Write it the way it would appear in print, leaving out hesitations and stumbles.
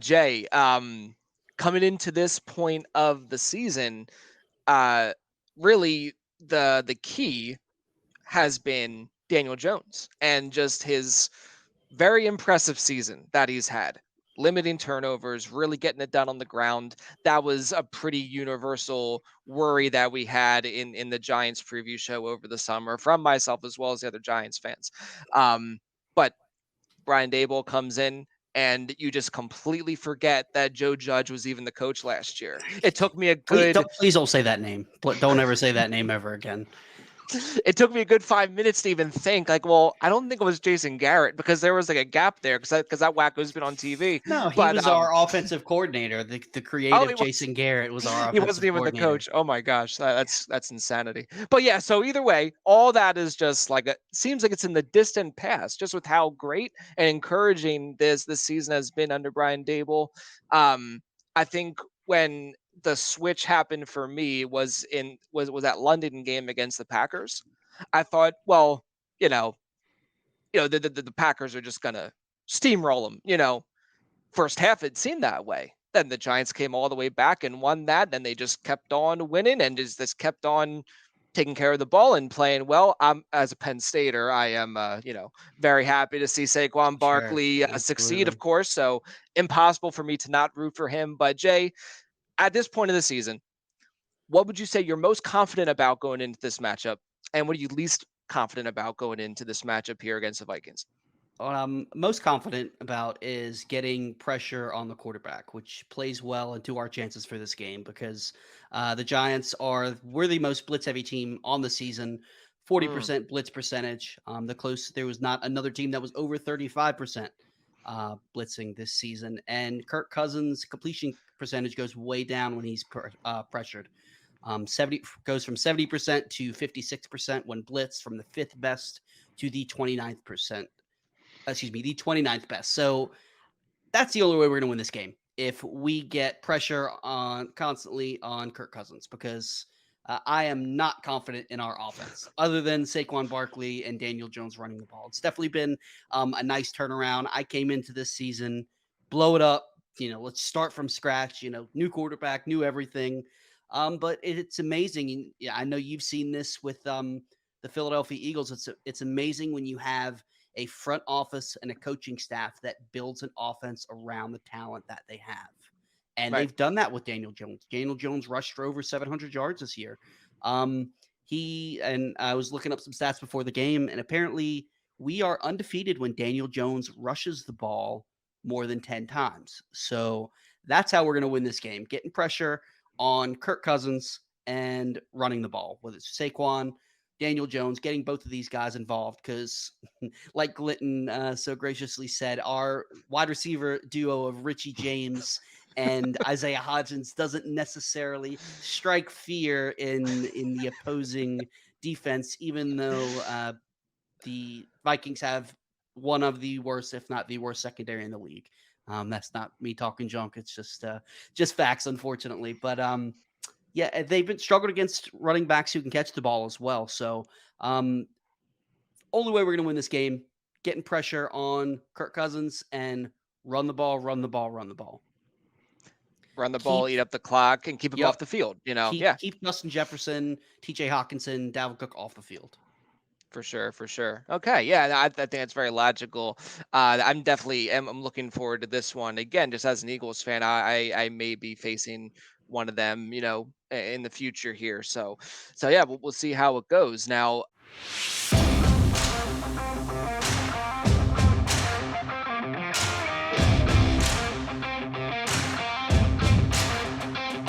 Jay, coming into this point of the season, uh, really the key has been Daniel Jones and just his very impressive season that he's had. Limiting turnovers, really getting it done on the ground. That was a pretty universal worry that we had in the Giants preview show over the summer from myself as well as the other Giants fans. But Brian Daboll comes in and you just completely forget that Joe Judge was even the coach last year. It took me a good Please don't say that name. Don't ever say that name ever again. it took me a good 5 minutes to even think like, well, I don't think it was Jason Garrett because there was like a gap there because that wacko's been on TV. No, he But was our offensive coordinator. The oh, creative he was Jason Garrett was our he wasn't offensive even the coordinator. coach. Oh my gosh, that's insanity. But yeah, so either way, all that is just like seems like it's in the distant past, just with how great and encouraging this season has been under Brian Dable. I think when the switch happened for me was that London game against the Packers. I thought, well, you know, the Packers are just gonna steamroll them. First half it seemed that way. Then the Giants came all the way back and won that. Then they just kept on winning and just kept on taking care of the ball and playing well. I'm as a Penn Stater, I am very happy to see Saquon Sure, Barkley succeed, of absolutely. course. So impossible for me to not root for him. But Jay, at this point of the season, what would you say you're most confident about going into this matchup, and what are you least confident about going into this matchup here against the Vikings? What I'm most confident about is getting pressure on the quarterback, which plays well into our chances for this game because the Giants we're the most blitz heavy team on the season, Mm, 40% blitz percentage. There was not another team that was over 35% blitzing this season, and Kirk Cousins' completion percentage goes way down when he's pressured. 70 goes from 70% to 56% when blitzed, from the fifth best to the 29%, the 29th best. So that's the only way we're going to win this game. If we get pressure on constantly on Kirk Cousins, because I am not confident in our offense other than Saquon Barkley and Daniel Jones running the ball. It's definitely been a nice turnaround. I came into this season, blow it up. Let's start from scratch. New quarterback, new everything. But it's amazing. And yeah, I know you've seen this with the Philadelphia Eagles. It's amazing when you have a front office and a coaching staff that builds an offense around the talent that they have. And right. they've done that with Daniel Jones. Daniel Jones rushed for over 700 yards this year. I was looking up some stats before the game, and apparently we are undefeated when Daniel Jones rushes the ball more than 10 times. So that's how we're going to win this game, getting pressure on Kirk Cousins and running the ball, whether it's Saquon, Daniel Jones, getting both of these guys involved because like Glitton so graciously said, our wide receiver duo of Richie James and Isaiah Hodgins doesn't necessarily strike fear in the opposing defense, even though the Vikings have one of the worst, if not the worst, secondary in the league. That's not me talking junk. It's just facts, unfortunately. But yeah, they've been struggled against running backs who can catch the ball as well. So um, only way we're going to win this game, getting pressure on Kirk Cousins and run the ball, run the ball, run the ball. Run the ball, Keep, eat up the clock, and keep him off yep, the field. keep Yeah, keep Justin Jefferson, T.J. Hawkinson, Dalvin Cook off the field. for sure, for sure. Okay, yeah, I think that's very logical. I'm definitely I'm looking forward to this one again. Just as an Eagles fan, I may be facing one of them, in the future here. So yeah, we'll see how it goes. Now,